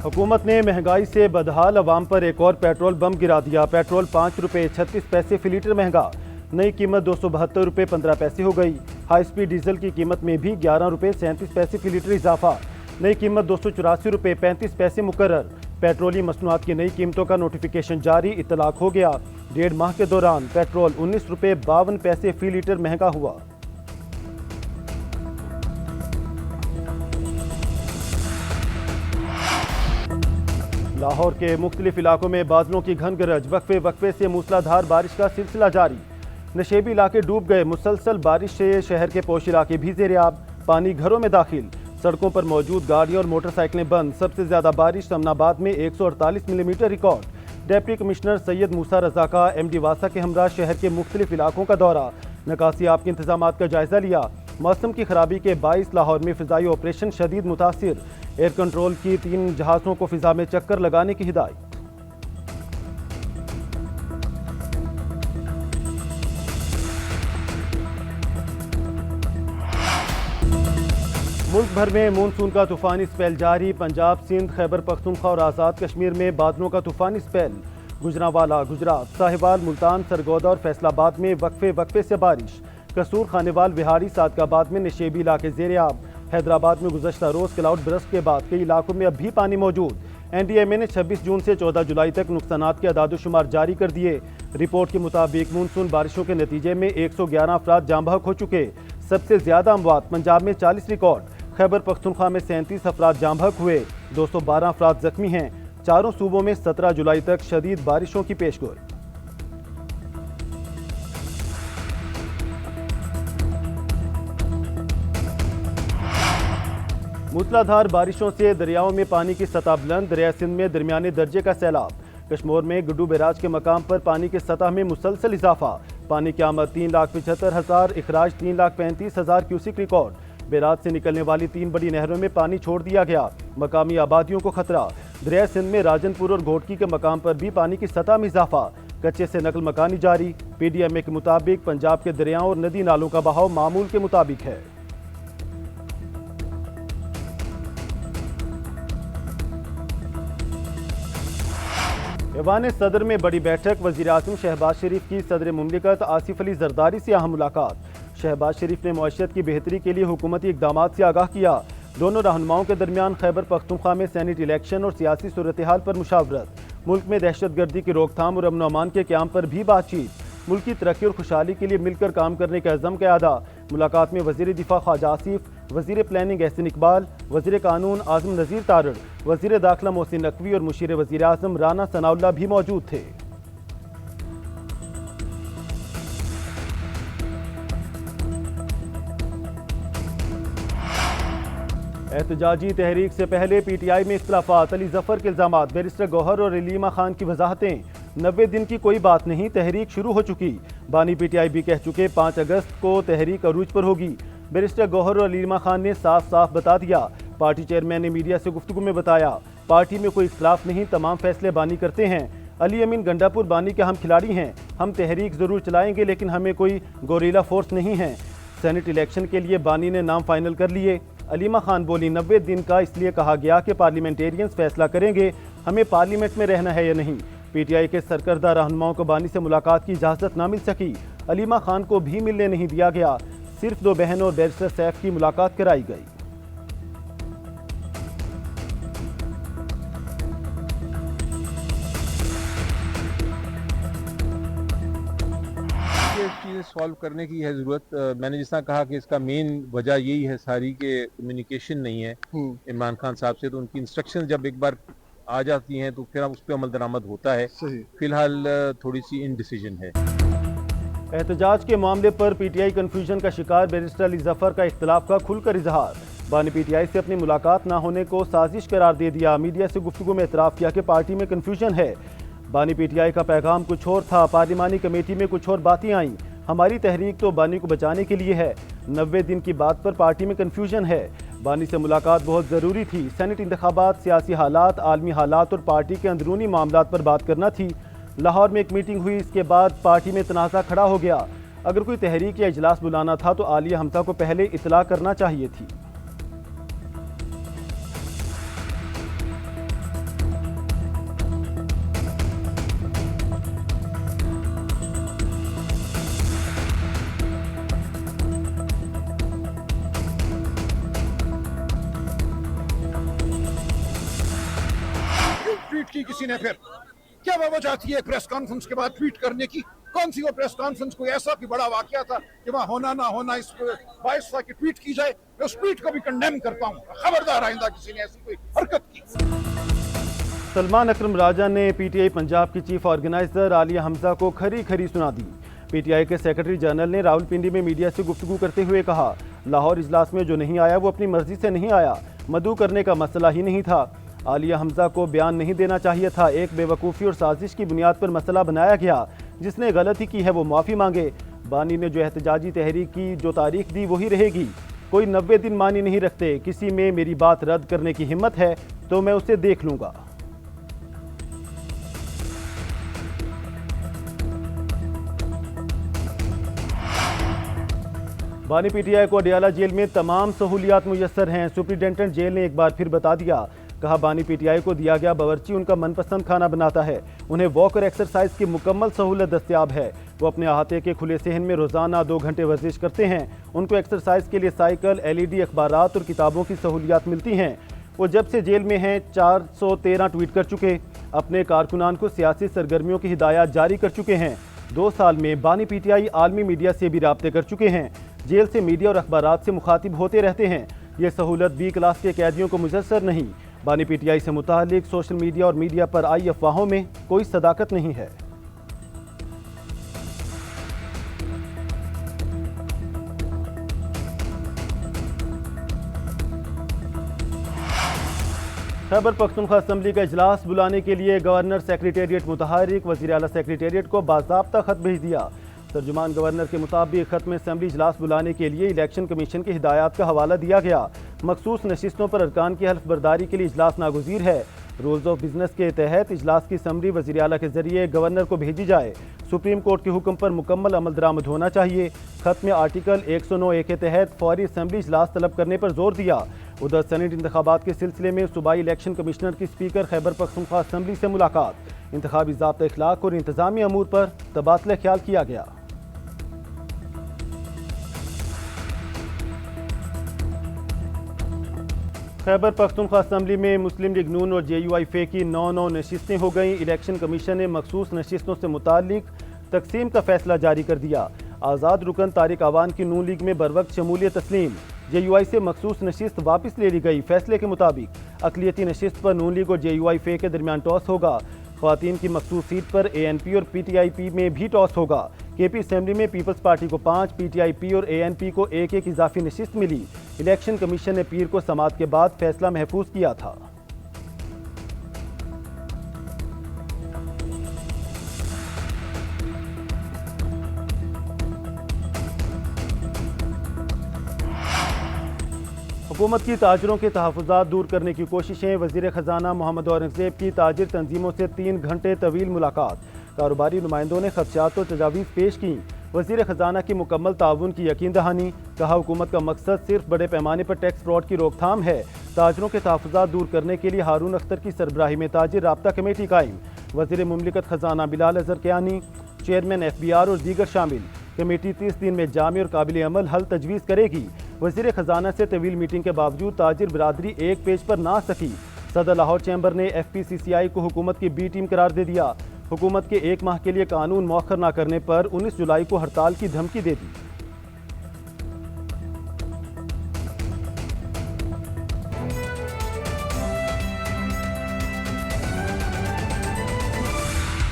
हुकूमत ने महंगाई से बदहाल अवाम पर एक और पेट्रोल बम गिरा दिया। पेट्रोल 5 रुपये 36 पैसे फी लीटर महंगा, नई कीमत 272 रुपये 15 पैसे हो गई। हाई स्पीड डीजल की कीमत में भी 11 रुपये 37 पैसे फी लीटर इजाफा, नई कीमत 284 रुपये 35 पैसे मुकर्रर। पेट्रोलियम मसनूआत की नई कीमतों का नोटिफिकेशन जारी, इतलाक हो गया। 1.5 माह के दौरान पेट्रोल 19 रुपये 52 पैसे फी लीटर महंगा हुआ। लाहौर के मुख्तलिफ इलाकों में बादलों की घन गरज, वक्फे वक्फे से मूसलाधार बारिश का सिलसिला जारी। नशेबी इलाके डूब गए, मुसलसल बारिश से शहर के पोश इलाके भी ज़ेर-ए-आब, पानी घरों में दाखिल, सड़कों पर मौजूद गाड़ियां और मोटरसाइकिलें बंद। सबसे ज्यादा बारिश अमनाबाद में 148 millimetre record. Deputy commissioner Syed Musa Raza का MD वासा के हमरा शहर के मुख्तलिफ इलाकों का दौरा, निकासी आपके इंतजाम का जायजा लिया। मौसम की खराबी के बाइस लाहौर में फिजाई ऑपरेशन शदीद मुतासिर, एयर कंट्रोल की 3 जहाज़ों को फिजा में चक्कर लगाने की हिदायत। मुल्क भर में मानसून का तूफानी स्पेल जारी। पंजाब, सिंध, खैबर पख्तूनख्वा और आज़ाद कश्मीर में बादलों का तूफानी स्पेल। गुजरांवाला, गुजरात, साहिवाल, मुल्तान, सरगोदा और फैसलाबाद में वक्फे वक्फे से बारिश। कसूर, खानेवाल, बिहारी, सादकाबाद में नशेबी इलाके ज़ेर-ए-आब। हैदराबाद में गुज़श्ता रोज़ क्लाउड बरस्ट के बाद कई इलाकों में अब भी पानी मौजूद। NDMA ने 26 जून से 14 जुलाई तक नुकसानात के अदाद-ओ-शुमार जारी कर दिए। रिपोर्ट के मुताबिक मानसून बारिशों के नतीजे में 111 अफराद जाँ बहक हो चुके। सबसे ज्यादा अमवात पंजाब में 40 रिकॉर्ड, खैबर पख्तूनख्वा में 37 अफराद जाँ बहक हुए, 212 अफराद जख्मी हैं। चारों सूबों में 17 जुलाई तक शदीद बारिशों की पेशगोई। मूसलाधार बारिशों से दरियाओं में पानी की सतह बुलंद। दरिया सिंध में दरमियाने दर्जे का सैलाब। कश्मीर में गुड्डू बैराज के मकाम पर पानी की सतह में मुसलसल इजाफा। पानी की आमद 3,75,000, इखराज 3,35,000 क्यूसिक रिकॉर्ड। बैराज से निकलने वाली 3 बड़ी नहरों में पानी छोड़ दिया गया, मकामी आबादियों को खतरा। दरिया सिंध में राजनपुर और घोटकी के मकाम पर भी पानी की सतह में इजाफा, कच्चे से नकल मकानी जारी। PDMA के मुताबिक पंजाब के दरियाओं और नदी नालों का बहाव मामूल के मुताबिक है। ऐवान सदर में बड़ी बैठक, वज़ीर-ए-आज़म शहबाज शरीफ की सदर मुमलिकत आसिफ अली जरदारी से अहम मुलाकात। शहबाज शरीफ ने मईशत की बेहतरी के लिए हुकूमती इक़दाम से आगाह किया। दोनों रहनुमाओं के दरमियान खैबर पख्तूनख्वा में सेनेट इलेक्शन और सियासी सूरत हाल पर मुशावरत। मुल्क में दहशत गर्दी की रोकथाम और अमन अमान के क़याम पर भी बातचीत। मुल्क की तरक्की और खुशहाली के लिए मिलकर काम करने का अज़म का अदा। मुलाकात में वज़ीर दिफा ख्वाजा आसिफ, वज़ीर प्लानिंग एहसन इकबाल, वज़ीर कानून आज़म नज़ीर तारड़, वज़ीर दाखिला मोहसिन नकवी और मुशीर वज़ीर आज़म राना सनाउल्लाह भी मौजूद थे। एहतजाजी तहरीक से पहले PTI में इख्तिलाफात, अली जफर के इल्जामात, बैरिस्टर गौहर और अलीमा खान की वजाहतें। 90 दिन की कोई बात नहीं, तहरीक शुरू हो चुकी। बानी PTI भी कह चुके 5 अगस्त को तहरीक अरूज पर होगी। बैरिस्टर गौहर और अलीमा खान ने साफ साफ बता दिया। पार्टी चेयरमैन ने मीडिया से गुफ्तगू में बताया, पार्टी में कोई इख्तिलाफ नहीं, तमाम फैसले बानी करते हैं। अली अमीन गंडापुर बानी के हम खिलाड़ी हैं, हम तहरीक ज़रूर चलाएंगे लेकिन हमें कोई गोरिल्ला फोर्स नहीं है। सेनेट इलेक्शन के लिए बानी ने नाम फाइनल कर लिए। अलीमा खान बोली, 90 दिन का इसलिए कहा गया कि पार्लियामेंटेरियंस फैसला करेंगे हमें पार्लियामेंट में रहना है या नहीं। PTI के सरकर्दा रहनुमाओं को बानी से मुलाकात की इजाज़त ना मिल सकी। अलीमा खान को भी मिलने नहीं दिया गया, सिर्फ 2 बहनों और बैरिस्टर सैफ की मुलाकात कराई गई। चीज़ें सॉल्व करने की है ज़रूरत। मैंने जिस तरह कहा कि इसका मेन वजह यही है सारी के कम्युनिकेशन नहीं है इमरान खान साहब से, तो उनकी इंस्ट्रक्शन जब एक बार आ जाती हैं तो फिर उस पर अमल दरामद होता है। फिलहाल थोड़ी सी इनडिसीजन है। एहतजाज के मामले पर PTI कन्फ्यूजन का शिकार, बैरिस्टर अली जफर का इख्तिलाफ का खुलकर इजहार। बानी PTI से अपनी मुलाकात ना होने को साजिश करार दे दिया। मीडिया से गुफ्तगू में एतराफ़ किया कि पार्टी में कन्फ्यूजन है। बानी PTI का पैगाम कुछ और था, पार्लिमानी कमेटी में कुछ और बातें आईं। हमारी तहरीक तो बानी को बचाने के लिए है, 90 दिन की बात पर पार्टी में कन्फ्यूजन है। बानी से मुलाकात बहुत ज़रूरी थी, सेनेट इंतखाबात, सियासी हालात, आलमी हालात और पार्टी के अंदरूनी मामलात पर बात करना थी। लाहौर में एक मीटिंग हुई, इसके बाद पार्टी में तनाज़ा खड़ा हो गया। अगर कोई तहरीक या इजलास बुलाना था तो आलिया हमजा को पहले इतला करना चाहिए थी। ट्वीट की किसी ने फिर क्या वजह थी एक प्रेस कॉन्फ्रेंस के बाद ट्वीट करने की? कौन सी वो प्रेस कॉन्फ्रेंस कोई ऐसा भी बड़ा वाकया था कि वहां होना ना होना इस बायस था कि ट्वीट की जाए? मैं उस ट्वीट को भी कंडेम करता हूँ। खबरदार आइंदा किसी ने ऐसी कोई हरकत की। सलमान अकरम राजा ने पीटीआई पंजाब की चीफ ऑर्गेनाइजर आलिया हमजा को खरी खरी सुना दी। पीटीआई के सेक्रेटरी जनरल ने रावलपिंडी में मीडिया से गुफ्तगू करते हुए कहा, लाहौर इजलास में जो नहीं आया वो अपनी मर्जी से नहीं आया, मदऊ करने का मसला ही नहीं था। आलिया हमजा को बयान नहीं देना चाहिए था। एक बेवकूफ़ी और साजिश की बुनियाद पर मसला बनाया गया। जिसने गलती की है वो माफ़ी मांगे। बानी ने जो एहतजाजी तहरीक की जो तारीख दी वही रहेगी। कोई 90 दिन मानी नहीं रखते। किसी में मेरी बात रद्द करने की हिम्मत है तो मैं उसे देख लूँगा। बानी पीटीआई को अडियाला जेल में तमाम सहूलियात मुयस्सर हैं। सुप्रिंटेंडेंट जेल ने एक बार फिर बता दिया। कहा, बानी पीटीआई को दिया गया बावर्ची उनका मनपसंद खाना बनाता है। उन्हें वॉक और एक्सरसाइज की मुकम्मल सहूलत दस्तयाब है। वो अपने अहाते के खुले सहन में रोज़ाना 2 घंटे वर्जिश करते हैं। उनको एक्सरसाइज के लिए साइकिल, LED, अखबारात और किताबों की सहूलियात मिलती हैं। वो जब से जेल में हैं 413 ट्वीट कर चुके। अपने कारकुनान को सियासी सरगर्मियों की हिदायत जारी कर चुके हैं। 2 साल में बानी पीटीआई आलमी मीडिया से भी राब्ते कर चुके हैं। जेल से मीडिया और अखबारात से मुखातिब होते रहते हैं। ये सहूलत B क्लास के कैदियों को मुयस्सर नहीं। बानी पीटीआई से मुतालिक सोशल मीडिया और मीडिया पर आई अफवाहों में कोई सदाकत नहीं है। खैबर पख्तूनख्वा असम्बली का इजलास बुलाने के लिए गवर्नर सेक्रेटेरिएट मुतहरिक। वज़ीर आला सेक्रेटेरिएट को बाज़ाब्ता खत भेज दिया। तर्जुमान गवर्नर के मुताबिक खत में असम्बली इजलास बुलाने के लिए इलेक्शन कमीशन की हिदायत का हवाला दिया गया। मखसूस नशिस्तों पर अरकान की हल्फ बर्दारी के लिए इजलास नागुज़ीर है। रूल्स ऑफ बिजनेस के तहत इजलास की समरी वज़ीर आला के जरिए गवर्नर को भेजी जाए। सुप्रीम कोर्ट के हुक्म पर मुकम्मल अमल दरामद होना चाहिए। खत में आर्टिकल 109A के तहत फौरी असम्बली इजलास तलब करने पर जोर दिया। उधर सेनेट इंतखाबात के सिलसिले में सूबाई इलेक्शन कमिश्नर की स्पीकर खैबर पख्तूनख्वा असम्बली से मुलाकात। इंतखाबी ज़ाब्ता इखलाक और इंतजामी अमूर पर तबादला ख्याल किया गया। खैबर पख्तूनख्वा असम्बली में मुस्लिम लीग नून और JUI-FA की 9 नशिस्तें हो गईं। इलेक्शन कमीशन ने मखसूस नशिस्तों से मुतालिक तकसीम का फैसला जारी कर दिया। आज़ाद रुकन तारिक आवान की नून लीग में बरवक्त शमूलियत तस्लीम। JUI से मखसूस नशिस्त वापस ले ली गई। फैसले के मुताबिक अकलियती नशिस्त पर नून लीग और JUI-FA के दरमियान टॉस होगा। ख्वातीन की मखसूस सीट पर ANP और PTIP में भी टॉस होगा। KP असम्बली में पीपल्स पार्टी को 5, PTIP और ANP को 1 इजाफी नशिस्त मिली। इलेक्शन कमीशन ने पीर को समात के बाद फैसला महफूज किया था। हुकूमत की ताजरों के तहफ़्फ़ुज़ात दूर करने की कोशिशें। वज़ीर ख़जाना मोहम्मद औरंगज़ेब की ताजिर तंजीमों से 3 घंटे तवील मुलाकात। कारोबारी नुमाइंदों ने ख़दशात और तजावीज़ पेश की। वज़ीर ख़जाना की मुकम्मल ताउन की यकीन दहानी। कहा, हुकूमत का मकसद सिर्फ बड़े पैमाने पर टैक्स फ्रॉड की रोकथाम है। ताजरों के तहफ़्फ़ुज़ात दूर करने के लिए हारून अख्तर की सरबराही में ताजिर राब्ता कमेटी कायम। वज़ीर मुमलिकत ख़जाना बिलाल अज़हर कियानी, चेयरमैन FBR और दीगर शामिल। कमेटी 30 दिन में जामी और काबिल अमल हल तजवीज़ करेगी। वज़ीर ख़जाना से तवील मीटिंग के बावजूद ताजिर बिरादरी एक पेज पर ना सकी। सदर लाहौर चैम्बर ने FPCCI को हुकूमत की B टीम करार दे दिया। हुकूमत के 1 माह के लिए कानून मौखर न करने पर 19 जुलाई को हड़ताल की धमकी दे दी।